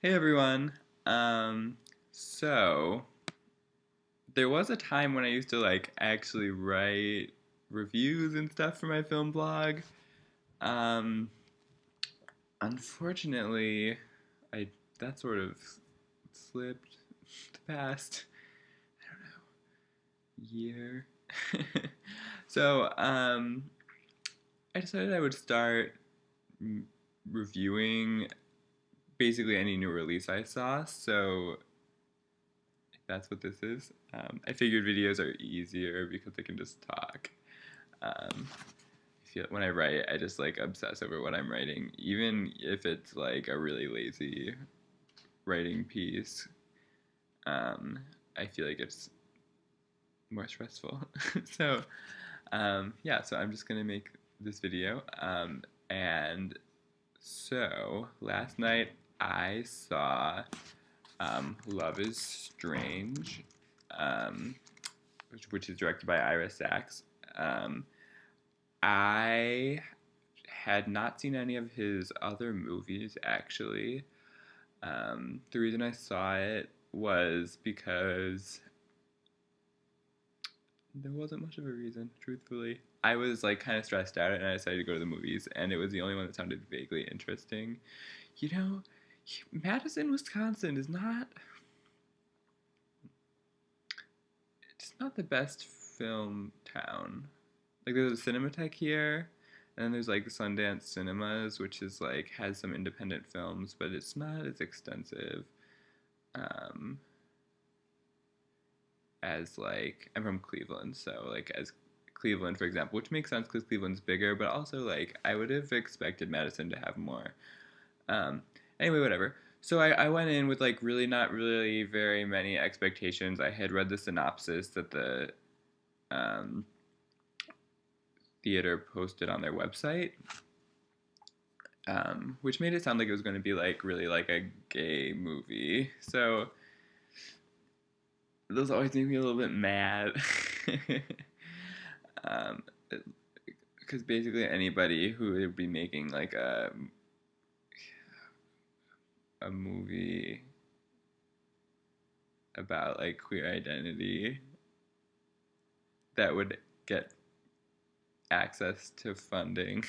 Hey everyone. Um, so there was a time when I used to like actually write reviews and stuff for my film blog. Um, Unfortunately, I that sort of slipped the past, I don't know, year. So I decided I would start mm, reviewing basically any new release I saw. So that's what this is. I figured videos are easier because I can just talk. I feel when I write, I just like obsess over what I'm writing, even if it's like a really lazy writing piece. Um, I feel like it's more stressful. So I'm just gonna make this video. And so last night I saw Love is Strange. Um, which is directed by Ira Sachs. Um, I had not seen any of his other movies actually. The reason I saw it was because there wasn't much of a reason, truthfully. I was like kind of stressed out and I decided to go to the movies, and it was the only one that sounded vaguely interesting. You know, Madison, Wisconsin is not. It's not the best film town. Like there's a Cinematheque here, and then there's like Sundance Cinemas, which is like has some independent films, but it's not as extensive um, as like I'm from Cleveland, so like as Cleveland, for example, which makes sense because Cleveland's bigger, but also like I would have expected Madison to have more. Um, anyway, whatever. So I went in with like really not really very many expectations. I had read the synopsis that the um, theater posted on their website, which made it sound like it was going to be like really like a gay movie. So those always make me a little bit mad. um, because basically anybody who would be making like a movie about like queer identity that would get access to funding,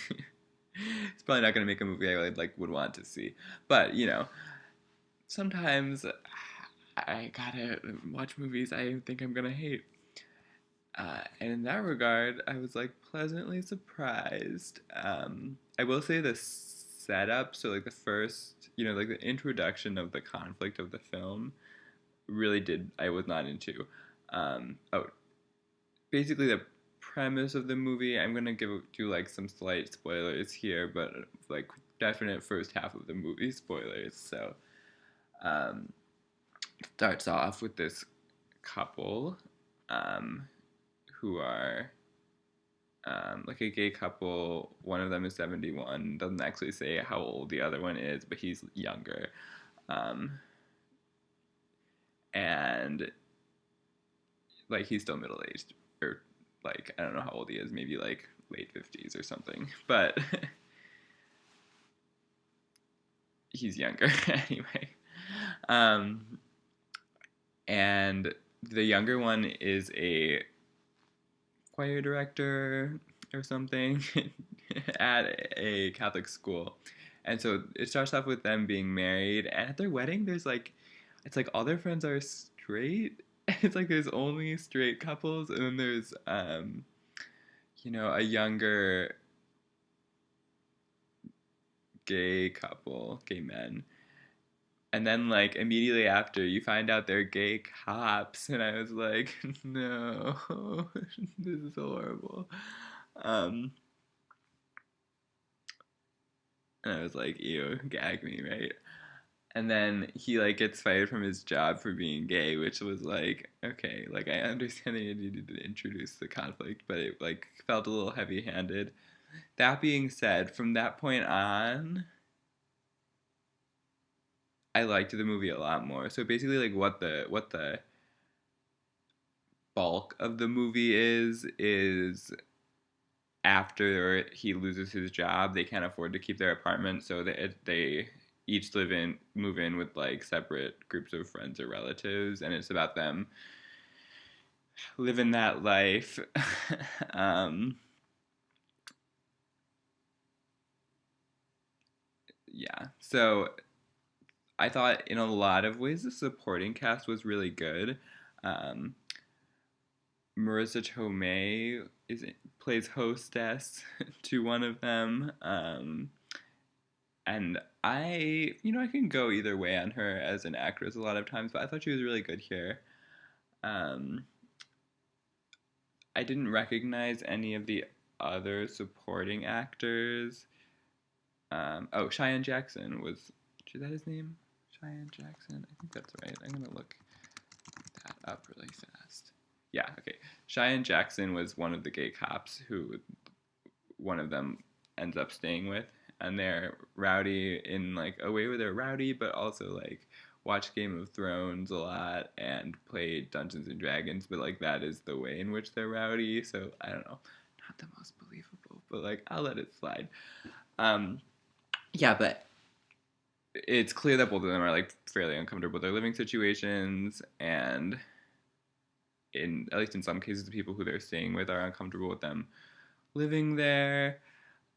it's probably not going to make a movie I like would want to see. But sometimes I gotta watch movies I think I'm gonna hate. And in that regard, I was like pleasantly surprised. I will say the setup, so like the first, like the introduction of the conflict of the film, really did I was not into. Oh, basically the premise of the movie. I'm gonna do like some slight spoilers here, but like definite first half of the movie spoilers. So um, starts off with this couple um, who are like a gay couple. One of them is 71. Doesn't actually say how old the other one is, but he's younger. Um, and like he's still middle aged, or like I don't know how old he is. Maybe like late 50s or something. But he's younger anyway. Um, and the younger one is a choir director or something at a Catholic school. And so it starts off with them being married, and at their wedding, it's like all their friends are straight. It's like there's only straight couples, and then there's, a younger gay couple, gay men. And then, like, immediately after, you find out they're gay cops, and I was like, no, this is horrible. Um, and I was like, ew, gag me, right? And then he like gets fired from his job for being gay, which was like, okay, like I understand they needed to introduce the conflict, but it like felt a little heavy-handed. That being said, from that point on, I liked the movie a lot more. So basically, like what the bulk of the movie is after he loses his job, they can't afford to keep their apartment, so they each move in with like separate groups of friends or relatives, and it's about them living that life. um, yeah, so I thought in a lot of ways the supporting cast was really good. Um, Marissa Tomei plays hostess to one of them. And I can go either way on her as an actress a lot of times, but I thought she was really good here. Um, I didn't recognize any of the other supporting actors. Cheyenne Jackson is that his name? Cheyenne Jackson? I think that's right. I'm going to look that up really fast. Yeah, okay. Cheyenne Jackson was one of the gay cops who one of them ends up staying with, and they're rowdy in like a way where they're rowdy, but also like watch Game of Thrones a lot and play Dungeons and Dragons, but like that is the way in which they're rowdy. So I don't know, not the most believable, but like I'll let it slide. Um, yeah, but it's clear that both of them are like fairly uncomfortable with their living situations, and in at least in some cases, the people who they're staying with are uncomfortable with them living there.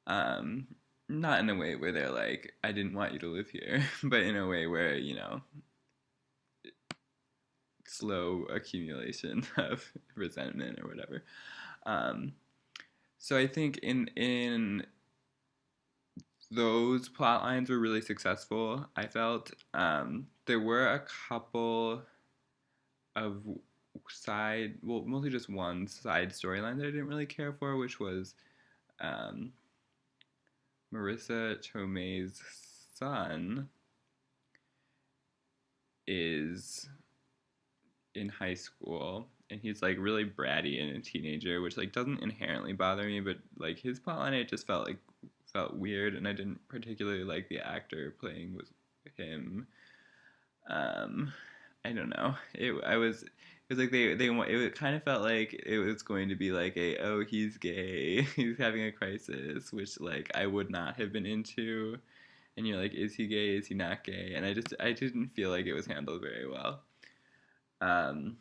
Um, Not in a way where they're like, I didn't want you to live here, but in a way where, slow accumulation of resentment or whatever. Um, so I think in those plot lines were really successful. I felt there were a couple of mostly just one side storyline that I didn't really care for, which was um, Marissa Tomei's son is in high school, and he's like really bratty and a teenager, which like doesn't inherently bother me, but like his plotline it just felt weird, and I didn't particularly like the actor playing with him. um I don't know, it was like it kind of felt like it was going to be like he's gay, he's having a crisis, which like I would not have been into, and you're like, is he gay, is he not gay, and I didn't feel like it was handled very well. um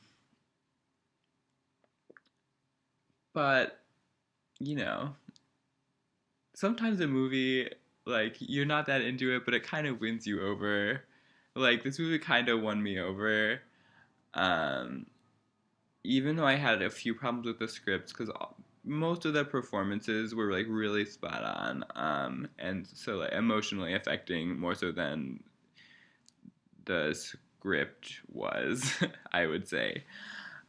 but you know, sometimes a movie, like, you're not that into it, but it kind of wins you over. Like, this movie kind of won me over. Um, Even though I had a few problems with the scripts, because most of the performances were, like, really spot on. And so, like, emotionally affecting more so than the script was, I would say.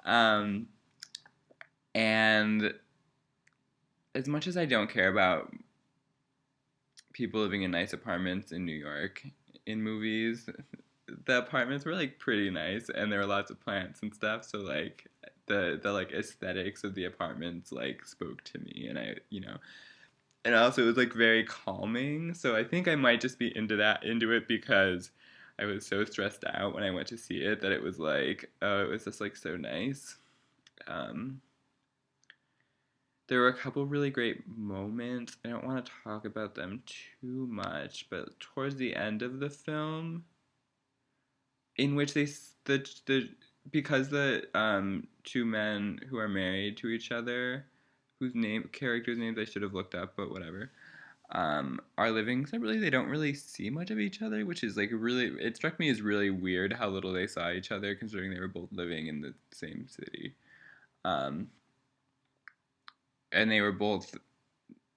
Um, and as much as I don't care about people living in nice apartments in New York in movies, the apartments were like pretty nice, and there were lots of plants and stuff. So like the like aesthetics of the apartments like spoke to me, and and also it was like very calming. So I think I might just be into it because I was so stressed out when I went to see it that it was like, oh, it was just like so nice. Um, there were a couple really great moments. I don't want to talk about them too much, but towards the end of the film, in which the because the two men who are married to each other, whose characters' names I should have looked up, but whatever, are living separately. They don't really see much of each other, which is like really. It struck me as really weird how little they saw each other, considering they were both living in the same city. Um, and they were both,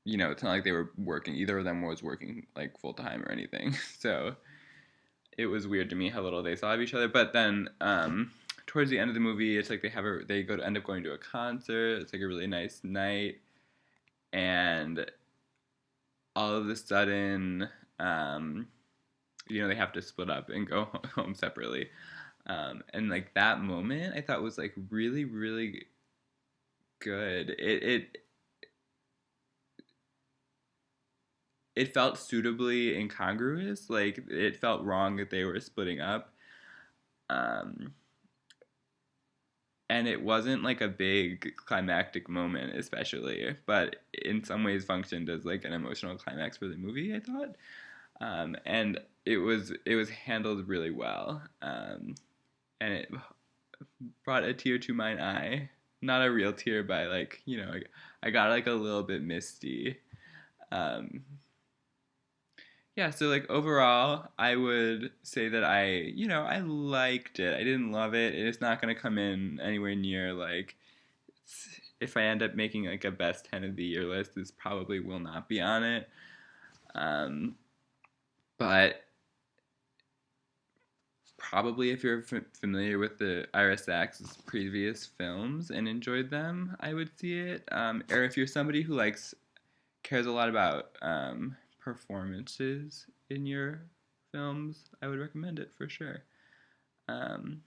it's not like they were working. Either of them was working like full time or anything. So it was weird to me how little they saw of each other. But then towards the end of the movie, it's like they end up going to a concert. It's like a really nice night, and all of a sudden, um, they have to split up and go home separately. And like that moment, I thought was like really, really good. It felt suitably incongruous. Like it felt wrong that they were splitting up. Um, and it wasn't like a big climactic moment, especially, but in some ways functioned as like an emotional climax for the movie, I thought. And it was handled really well, and it brought a tear to mine eye. Not a real tear, but like I got like a little bit misty. Um, yeah, so like overall, I would say that I liked it. I didn't love it. It's not gonna come in anywhere near like if I end up making like a best 10 of the year list, this probably will not be on it. Um, but probably if you're familiar with the Ira Sachs' previous films and enjoyed them, I would see it. Or if you're somebody who cares a lot about performances in your films, I would recommend it for sure. Um,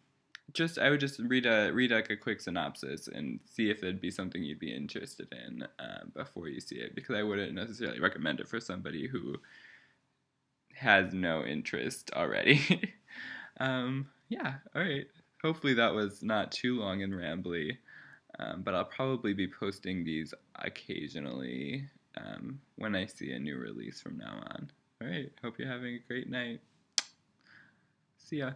I would just read like a quick synopsis and see if it'd be something you'd be interested in before you see it, because I wouldn't necessarily recommend it for somebody who has no interest already. Yeah, all right. Hopefully that was not too long and rambly, but I'll probably be posting these occasionally when I see a new release from now on. All right, hope you're having a great night. See ya.